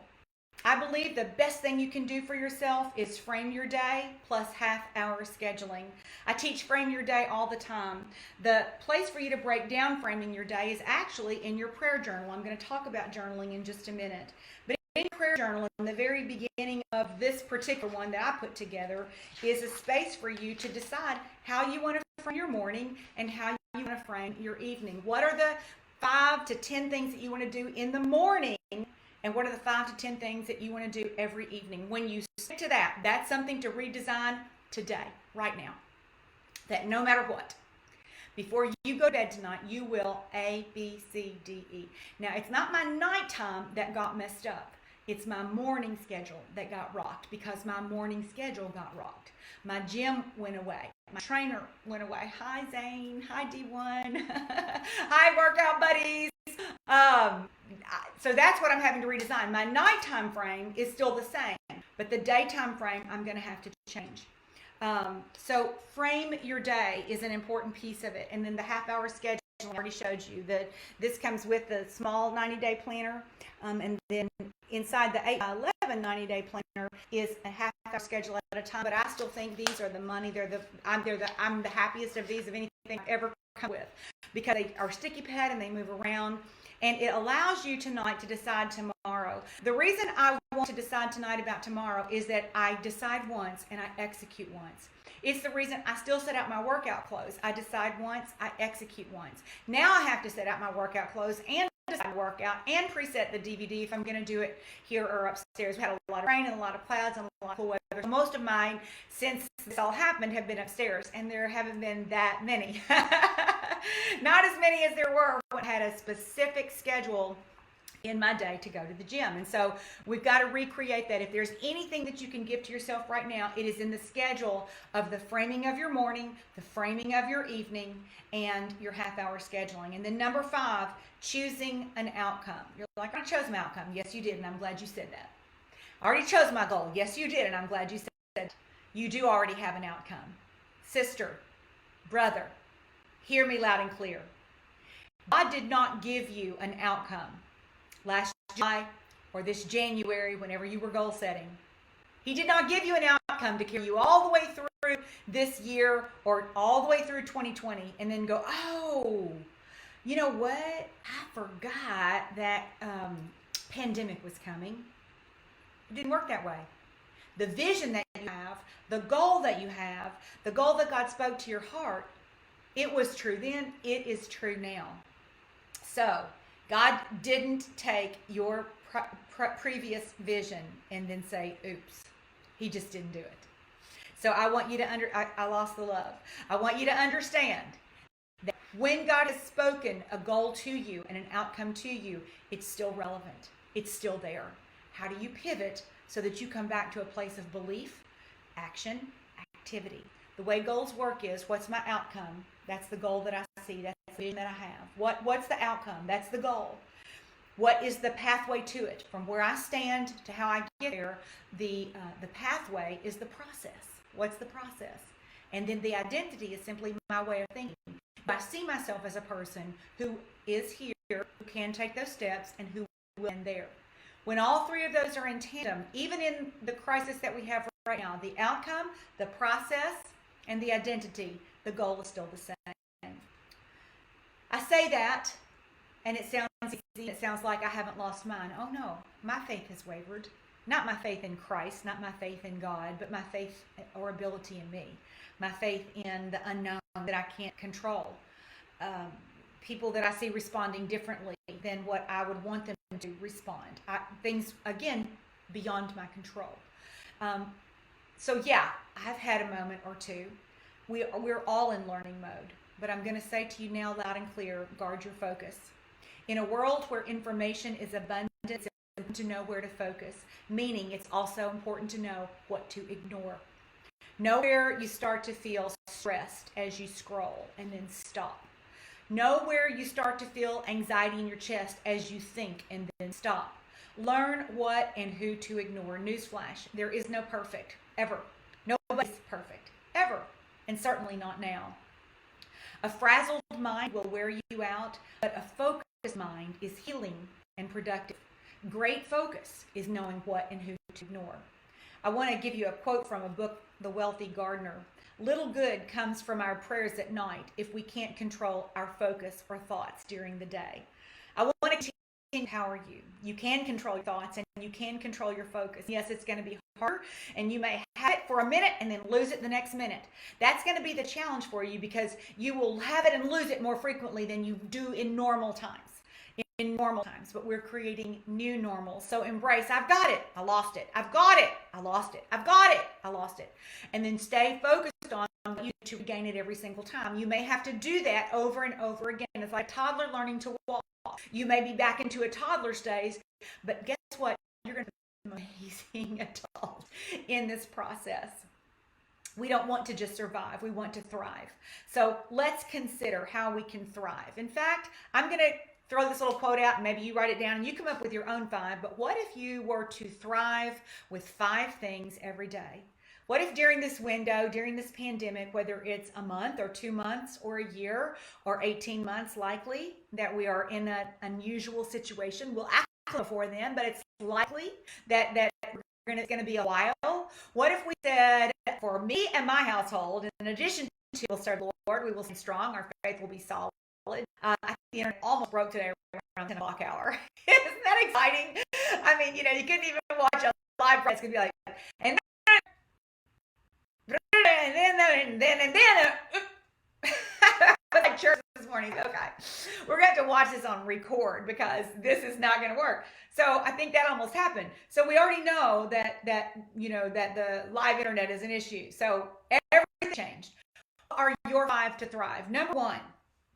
I believe the best thing you can do for yourself is frame your day plus half-hour scheduling. I teach frame your day all the time. The place for you to break down framing your day is actually in your prayer journal. I'm going to talk about journaling in just a minute. But in your prayer journal, in the very beginning of this particular one that I put together, is a space for you to decide how you want to frame your morning and how you want to frame your evening. What are the 5 to 10 things that you want to do in the morning? And what are the 5 to 10 things that you want to do every evening? When you stick to that, that's something to redesign today, right now. That no matter what, before you go to bed tonight, you will A, B, C, D, E. Now, it's not my nighttime that got messed up. It's my morning schedule that got rocked, because my morning schedule got rocked. My gym went away. My trainer went away. Hi, Zane. Hi, D1. Hi, workout buddies. So that's what I'm having to redesign. My nighttime frame is still the same, but the daytime frame I'm going to have to change. So frame your day is an important piece of it. And then the half-hour schedule, I already showed you that this comes with the small 90-day planner. And then inside the 8x11 90-day planner is a half-hour schedule at a time. But I still think these are the money. I'm the happiest of these of anything I've ever come with, because they are sticky pad and they move around. And it allows you tonight to decide tomorrow. The reason I want to decide tonight about tomorrow is that I decide once and I execute once. It's the reason I still set out my workout clothes. I decide once, I execute once. Now I have to set out my workout clothes and decide to work out and preset the DVD if I'm going to do it here or upstairs. We had a lot of rain and a lot of clouds and a lot of cool weather. So most of mine, since this all happened, have been upstairs, and there haven't been that many. Not as many as there were when I had a specific schedule in my day to go to the gym. And so we've got to recreate that. If there's anything that you can give to yourself right now, it is in the schedule of the framing of your morning, the framing of your evening, and your half-hour scheduling. And then number 5, choosing an outcome. You're like, I chose my outcome. Yes, you did, and I'm glad you said that. I already chose my goal. Yes, you did, and I'm glad you said that. You do already have an outcome. Sister, brother, hear me loud and clear. God did not give you an outcome last July or this January, whenever you were goal setting. He did not give you an outcome to carry you all the way through this year or all the way through 2020 and then go, oh, you know what? I forgot that pandemic was coming. It didn't work that way. The vision that you have, the goal that you have, the goal that God spoke to your heart, it was true then, it is true now. So, God didn't take your previous vision and then say, oops. He just didn't do it. So I want you to I lost the love. I want you to understand that when God has spoken a goal to you and an outcome to you, it's still relevant. It's still there. How do you pivot so that you come back to a place of belief, action, activity? The way goals work is, what's my outcome? That's the goal that I see. That's the vision that I have. What's the outcome? That's the goal. What is the pathway to it? From where I stand to how I get there, the pathway is the process. What's the process? And then the identity is simply my way of thinking. I see myself as a person who is here, who can take those steps, and who will end there. When all 3 of those are in tandem, even in the crisis that we have right now, the outcome, the process, and the identity, the goal is still the same. I say that, and it sounds easy. It sounds like I haven't lost mine. Oh no, my faith has wavered. Not my faith in Christ, not my faith in God, but my faith or ability in me. My faith in the unknown that I can't control. People that I see responding differently than what I would want them to respond. Things, again, beyond my control. So yeah, I've had a moment or two. We're all in learning mode. But I'm going to say to you now loud and clear, guard your focus. In a world where information is abundant, it's important to know where to focus, meaning it's also important to know what to ignore. Know where you start to feel stressed as you scroll and then stop. Know where you start to feel anxiety in your chest as you think and then stop. Learn what and who to ignore. Newsflash, there is no perfect, ever. Nobody's perfect, ever, and certainly not now. A frazzled mind will wear you out, but a focused mind is healing and productive. Great focus is knowing what and who to ignore. I want to give you a quote from a book, The Wealthy Gardener. Little good comes from our prayers at night if we can't control our focus or thoughts during the day. I want to empower you. You can control your thoughts and you can control your focus. Yes, it's going to be hard, and you may have it for a minute and then lose it the next minute. That's going to be the challenge for you, because you will have it and lose it more frequently than you do in normal times. But we're creating new normals. So embrace, I've got it, I lost it. I've got it, I lost it. I've got it, I lost it. And then stay focused on you to regain it every single time. You may have to do that over and over again. It's like a toddler learning to walk. You may be back into a toddler stage, but guess what? You're going to be an amazing adult in this process. We don't want to just survive. We want to thrive. So let's consider how we can thrive. In fact, I'm going to throw this little quote out, and maybe you write it down and you come up with your own 5. But what if you were to thrive with 5 things every day? What if during this window, during this pandemic, whether it's a month or 2 months or a year or 18 months, likely that we are in an unusual situation. We'll act before then, but it's likely that it's going to be a while. What if we said, for me and my household, in addition to we'll serve the Lord, we will stay strong, our faith will be solid. I think the internet almost broke today around 10 o'clock hour. Isn't that exciting? I mean, you couldn't even watch a live broadcast. It's going to be like, and then at church this morning. Okay, we're going to have to watch this on record because this is not going to work. So I think that almost happened. So we already know that the live internet is an issue. So everything changed. What are your 5 to thrive? Number 1.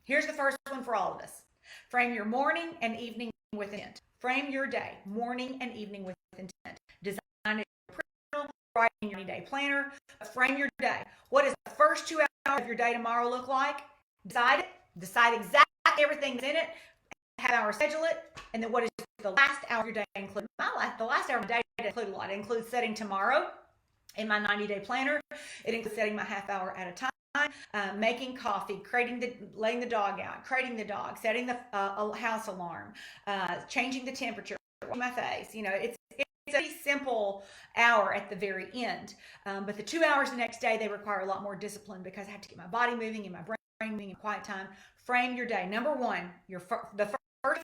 Here's the first one for all of us. Frame your morning and evening with intent. Frame your day, morning and evening with intent. Design it personal, write in your day planner. Frame your day. What does the first 2 hours of your day tomorrow look like? Decide it. Decide exactly everything that's in it. Have an hour schedule it. And then what is the last hour of your day include? The last hour of the day include a lot. It includes setting tomorrow in my 90-day planner. It includes setting my half hour at a time. Making coffee, laying the dog out, crating the dog, setting the house alarm, changing the temperature, washing my face. It's a pretty simple hour at the very end. But the 2 hours the next day, they require a lot more discipline because I have to get my body moving and my brain moving in quiet time. Frame your day. Number 1, the first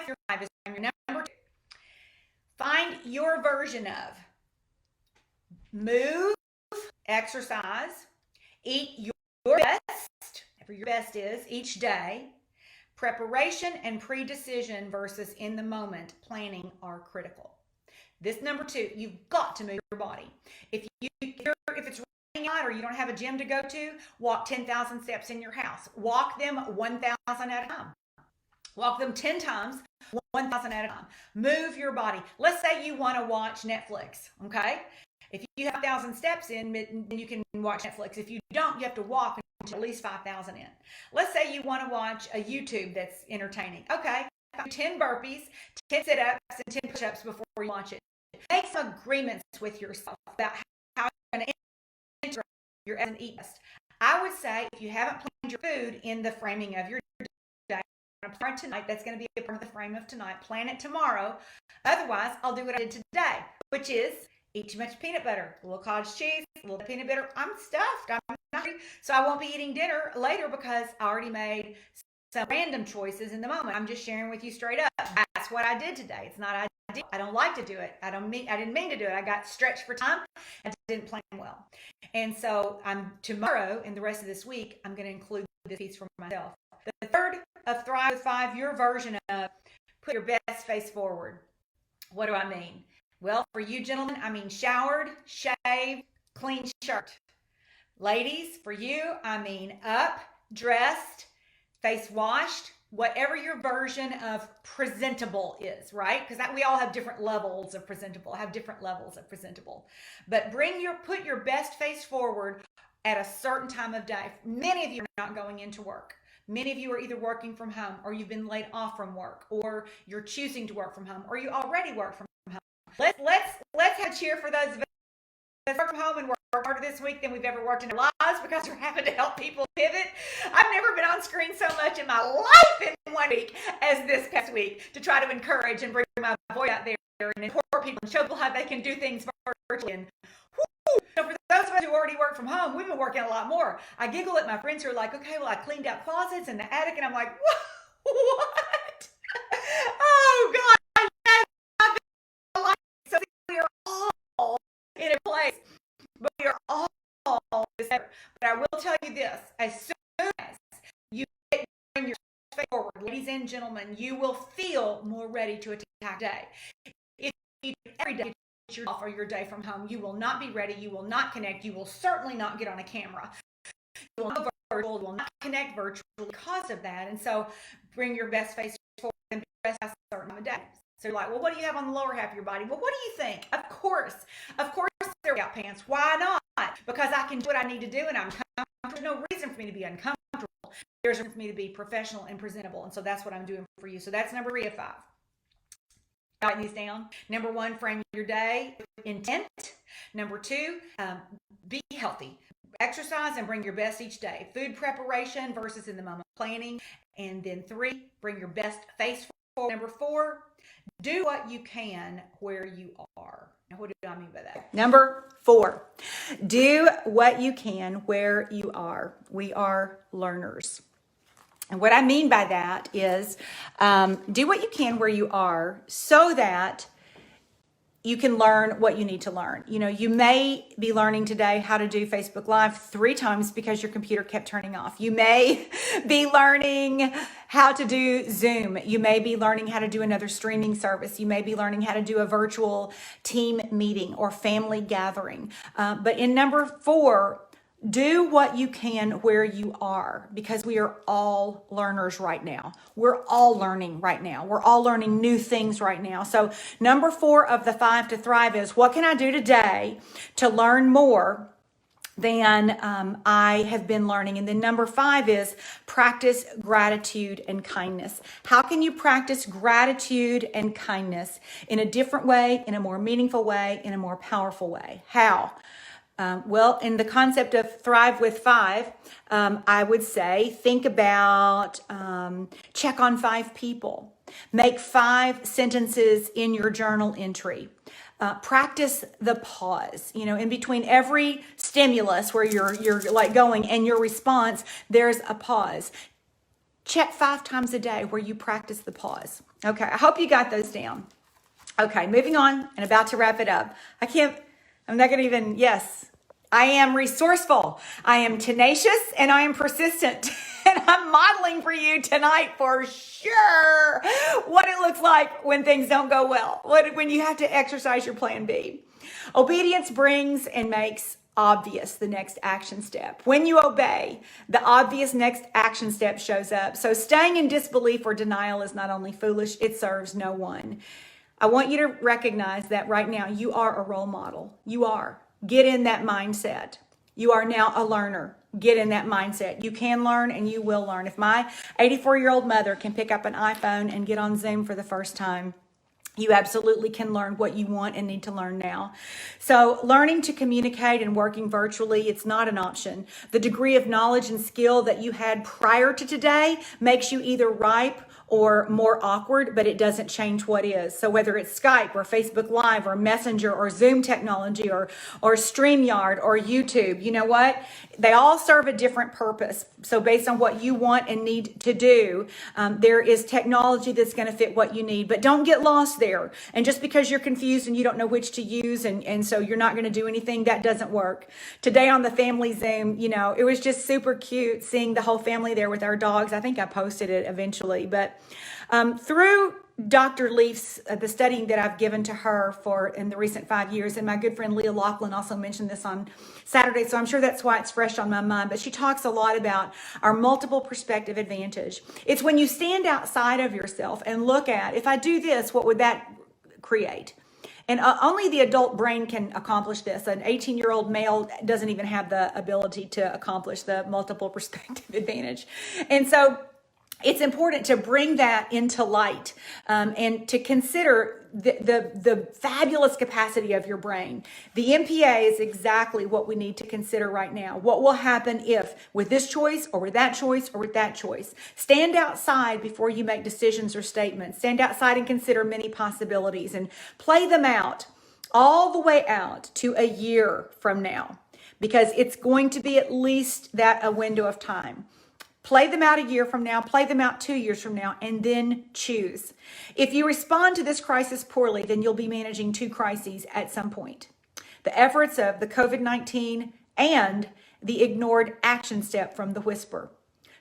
your 5 is frame your number 2. Find your version of move, exercise, eat your best, whatever your best is, each day. Preparation and pre-decision versus in the moment planning are critical. This number 2, you've got to move your body. If it's raining out or you don't have a gym to go to, walk 10,000 steps in your house. Walk them 1,000 at a time. Walk them 10 times, 1,000 at a time. Move your body. Let's say you want to watch Netflix, okay? If you have 1,000 steps in, then you can watch Netflix. If you don't, you have to walk until at least 5,000 in. Let's say you want to watch a YouTube that's entertaining. Okay, 10 burpees, 10 sit-ups, and 10 push-ups before you watch it. Make some agreements with yourself about how you're going to integrate your and eat best. I would say if you haven't planned your food in the framing of your day, plan tonight, that's going to be a part of the frame of tonight. Plan it tomorrow. Otherwise, I'll do what I did today, which is eat too much peanut butter, a little cottage cheese, a little peanut butter. I'm stuffed. I'm not hungry, so I won't be eating dinner later because I already made some random choices in the moment. I'm just sharing with you straight up. That's what I did today. It's not I don't like to do it. I didn't mean to do it. I got stretched for time and didn't plan well. And so tomorrow and the rest of this week, I'm going to include this piece for myself. The third of Thrive with 5, your version of put your best face forward. What do I mean? Well, for you gentlemen, I mean showered, shaved, clean shirt. Ladies, for you, I mean up, dressed, face washed, whatever your version of presentable is, right? Because we all have different levels of presentable, But put your best face forward at a certain time of day. Many of you are not going into work. Many of you are either working from home or you've been laid off from work or you're choosing to work from home or you already work from home. Let's have a cheer for those of us that work from home and work harder this week than we've ever worked in our lives because we're having to help people pivot. I've never been on screen so much in my life in 1 week as this past week to try to encourage and bring my voice out there and empower people and show people how they can do things virtually. And so for those of us who already work from home, we've been working a lot more. I giggle at my friends who are like, okay, well, I cleaned out closets in the attic, and I'm like, what? Oh, God. So we are all in a place, but we are all together. But I will tell you this, as soon as you bring your face forward, ladies and gentlemen, you will feel more ready to attack the day. If you do every day off or your day from home, you will not be ready, you will not connect, you will certainly not get on a camera. You will not virtual, will not connect virtually because of that. And so bring your best face forward and dress a certain time of day. So you're like, well, what do you have on the lower half of your body? Well, what do you think? Of course, they're workout pants. Why not? Because I can do what I need to do and I'm comfortable. There's no reason for me to be uncomfortable. There's a reason for me to be professional and presentable. And so that's what I'm doing for you. So that's number 3 of 5. Writing these down. Number 1, frame your day with intent. Number 2, be healthy. Exercise and bring your best each day. Food preparation versus in the moment planning. And then 3, bring your best face forward. Number 4, do what you can where you are. Now, what do I mean by that? Number 4, do what you can where you are. We are learners. And what I mean by that is do what you can where you are so that you can learn what you need to learn. You know, you may be learning today how to do Facebook Live 3 times because your computer kept turning off. You may be learning how to do Zoom. You may be learning how to do another streaming service. You may be learning how to do a virtual team meeting or family gathering. But in number 4, do what you can where you are, because we are all learners right now. We're all learning right now. We're all learning new things right now. So number 4 of the 5 to thrive is, what can I do today to learn more than I have been learning? And then number 5 is practice gratitude and kindness. How can you practice gratitude and kindness in a different way, in a more meaningful way, in a more powerful way? How? Well, in the concept of thrive with 5, I would say think about check on 5 people. Make 5 sentences in your journal entry. Practice the pause. You know, in between every stimulus where you're like going and your response, there's a pause. Check 5 times a day where you practice the pause. Okay, I hope you got those down. Okay, moving on and about to wrap it up. I'm not going to even, yes. I am resourceful, I am tenacious, and I am persistent. And I'm modeling for you tonight for sure what it looks like when things don't go well, when you have to exercise your plan B. Obedience brings and makes obvious the next action step. When you obey, the obvious next action step shows up. So staying in disbelief or denial is not only foolish, it serves no one. I want you to recognize that right now you are a role model. You are. Get in that mindset. You are now a learner. Get in that mindset. You can learn and you will learn. If my 84-year-old mother can pick up an iPhone and get on Zoom for the first time, you absolutely can learn what you want and need to learn now. So learning to communicate and working virtually, it's not an option. The degree of knowledge and skill that you had prior to today makes you either ripe or more awkward, but it doesn't change what is. So whether it's Skype or Facebook Live or Messenger or Zoom technology or StreamYard or YouTube, you know what? They all serve a different purpose. So based on what you want and need to do, there is technology that's going to fit what you need. But don't get lost there. And just because you're confused and you don't know which to use and so you're not going to do anything, that doesn't work. Today on the family Zoom, you know, it was just super cute seeing the whole family there with our dogs. I think I posted it eventually, but through Dr. Leaf's, the studying that I've given to her in the recent 5 years, and my good friend Leah Laughlin also mentioned this on Saturday, so I'm sure that's why it's fresh on my mind, but she talks a lot about our multiple perspective advantage. It's when you stand outside of yourself and look at, if I do this, what would that create? And only the adult brain can accomplish this. An 18-year-old male doesn't even have the ability to accomplish the multiple perspective advantage. And so it's important to bring that into light and to consider the fabulous capacity of your brain. The MPA is exactly what we need to consider right now. What will happen if with this choice or with that choice or with that choice? Stand outside before you make decisions or statements. Stand outside and consider many possibilities and play them out all the way out to a year from now, because it's going to be at least that a window of time. Play them out a year from now, play them out 2 years from now, and then choose. If you respond to this crisis poorly, then you'll be managing 2 crises at some point. The efforts of the COVID-19 and the ignored action step from the whisper.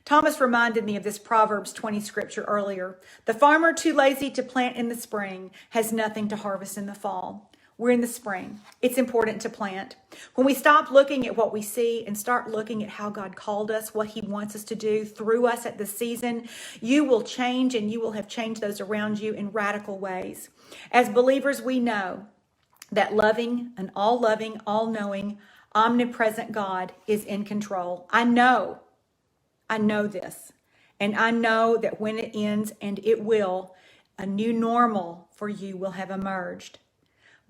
Thomas reminded me of this Proverbs 20 scripture earlier. The farmer too lazy to plant in the spring has nothing to harvest in the fall. We're in the spring. It's important to plant. When we stop looking at what we see and start looking at how God called us, what he wants us to do through us at this season, you will change and you will have changed those around you in radical ways. As believers, we know that loving, all-knowing, omnipresent God is in control. I know this. And I know that when it ends, and it will, a new normal for you will have emerged.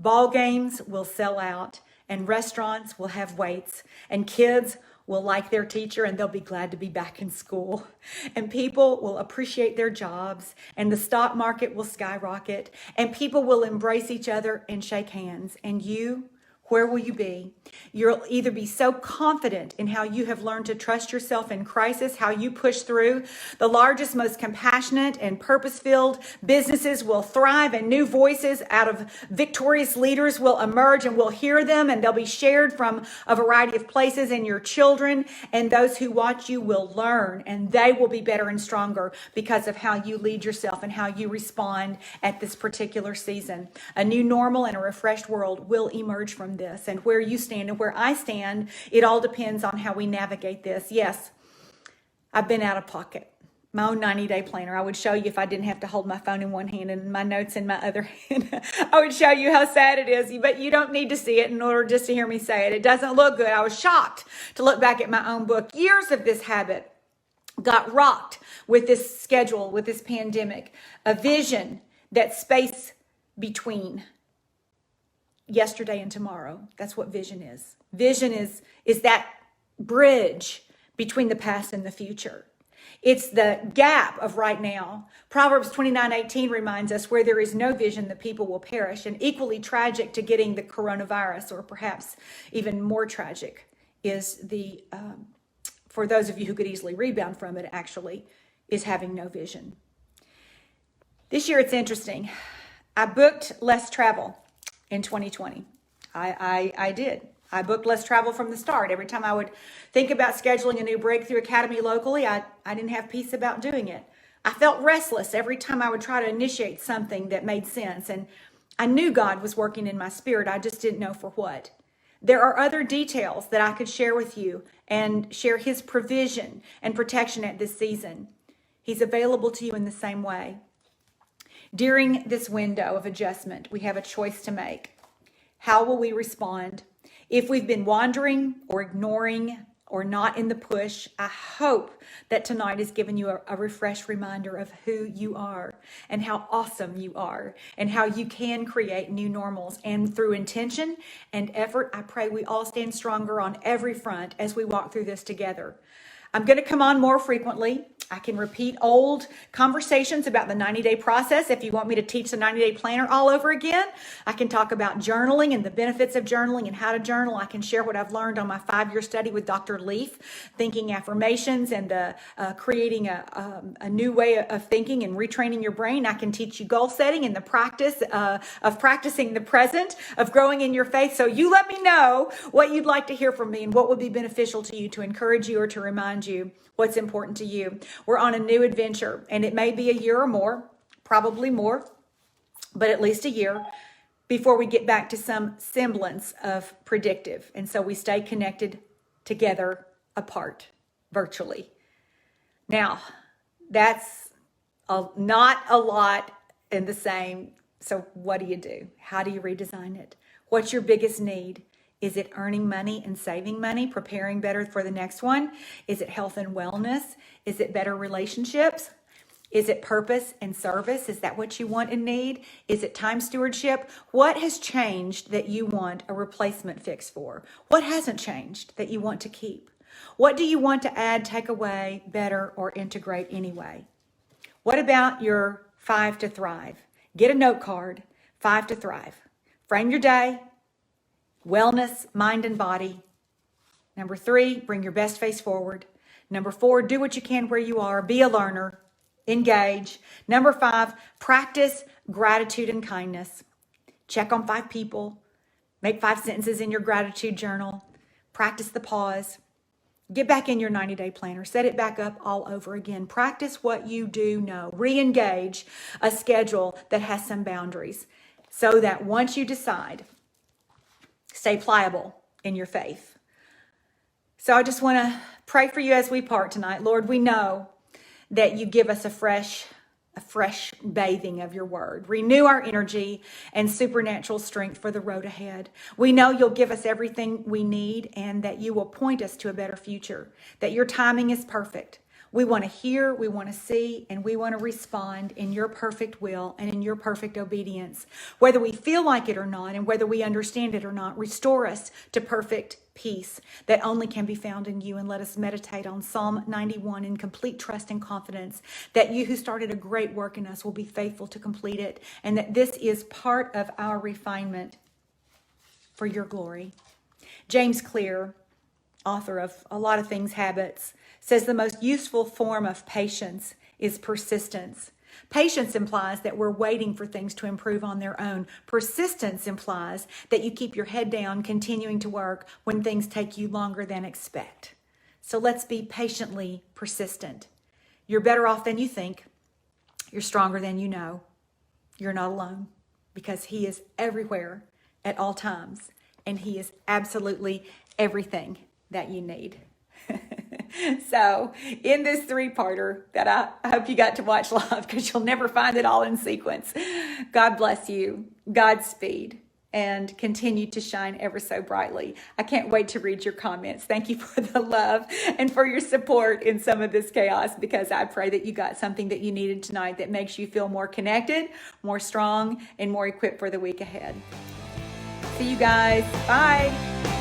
Ball games will sell out, and restaurants will have waits, and kids will like their teacher and they'll be glad to be back in school. And people will appreciate their jobs, and the stock market will skyrocket, and people will embrace each other and shake hands. And you, where will you be? You'll either be so confident in how you have learned to trust yourself in crisis, how you push through. The largest, most compassionate and purpose-filled businesses will thrive, and new voices out of victorious leaders will emerge, and we'll hear them, and they'll be shared from a variety of places. And your children and those who watch you will learn, and they will be better and stronger because of how you lead yourself and how you respond at this particular season. A new normal and a refreshed world will emerge from this. And where you stand and where I stand, it all depends on how we navigate this. Yes, I've been out of pocket. My own 90-day planner. I would show you if I didn't have to hold my phone in one hand and my notes in my other hand. I would show you how sad it is, but you don't need to see it in order just to hear me say it. It doesn't look good. I was shocked to look back at my own book. Years of this habit got rocked with this schedule, with this pandemic. A vision, that space between yesterday and tomorrow. That's what vision is. Vision is that bridge between the past and the future. It's the gap of right now. Proverbs 29:18 reminds us, where there is no vision, the people will perish. And equally tragic to getting the coronavirus, or perhaps even more tragic, is the, for those of you who could easily rebound from it, actually, is having no vision. This year, it's interesting. I booked less travel in 2020. I did. I booked less travel from the start. Every time I would think about scheduling a new Breakthrough Academy locally, I didn't have peace about doing it. I felt restless every time I would try to initiate something that made sense. And I knew God was working in my spirit. I just didn't know for what. There are other details that I could share with you and share his provision and protection at this season. He's available to you in the same way. During this window of adjustment, we have a choice to make. How will we respond? If we've been wandering or ignoring or not in the push, I hope that tonight has given you a refreshed reminder of who you are and how awesome you are and how you can create new normals. And through intention and effort, I pray we all stand stronger on every front as we walk through this together. I'm going to come on more frequently. I can repeat old conversations about the 90-day process. If you want me to teach the 90-day planner all over again, I can talk about journaling and the benefits of journaling and how to journal. I can share what I've learned on my 5-year study with Dr. Leaf, thinking affirmations and creating a new way of thinking and retraining your brain. I can teach you goal setting and the practice of practicing the present, of growing in your faith. So you let me know what you'd like to hear from me and what would be beneficial to you, to encourage you or to remind you what's important to you. We're on a new adventure, and it may be a year or more, probably more, but at least a year before we get back to some semblance of predictive. And so we stay connected together apart virtually. Now, that's not a lot in the same. So what do? How do you redesign it? What's your biggest need? Is it earning money and saving money, preparing better for the next one? Is it health and wellness? Is it better relationships? Is it purpose and service? Is that what you want and need? Is it time stewardship? What has changed that you want a replacement fix for? What hasn't changed that you want to keep? What do you want to add, take away, better, or integrate anyway? What about your 5 to thrive? Get a note card, 5 to thrive. Frame your day. Wellness, mind and body. Number 3, bring your best face forward. Number 4, do what you can where you are. Be a learner. Engage. Number 5, practice gratitude and kindness. Check on 5 people. Make 5 sentences in your gratitude journal. Practice the pause. Get back in your 90-day planner. Set it back up all over again. Practice what you do know. Re-engage a schedule that has some boundaries so that once you decide, stay pliable in your faith. So I just want to pray for you as we part tonight. Lord, we know that you give us a fresh bathing of your word. Renew our energy and supernatural strength for the road ahead. We know you'll give us everything we need and that you will point us to a better future, that your timing is perfect. We want to hear, we want to see, and we want to respond in your perfect will and in your perfect obedience. Whether we feel like it or not, and whether we understand it or not, restore us to perfect peace that only can be found in you. And let us meditate on Psalm 91 in complete trust and confidence that you who started a great work in us will be faithful to complete it, and that this is part of our refinement. for your glory. James Clear, author of A Lot of Things Habits, says the most useful form of patience is persistence. Patience implies that we're waiting for things to improve on their own. Persistence implies that you keep your head down, continuing to work when things take you longer than expect. So let's be patiently persistent. You're better off than you think. You're stronger than you know. You're not alone because He is everywhere at all times, and He is absolutely everything that you need. So in this three-parter that I hope you got to watch live, because you'll never find it all in sequence, God bless you, Godspeed, and continue to shine ever so brightly. I can't wait to read your comments. Thank you for the love and for your support in some of this chaos, because I pray that you got something that you needed tonight that makes you feel more connected, more strong, and more equipped for the week ahead. See you guys. Bye.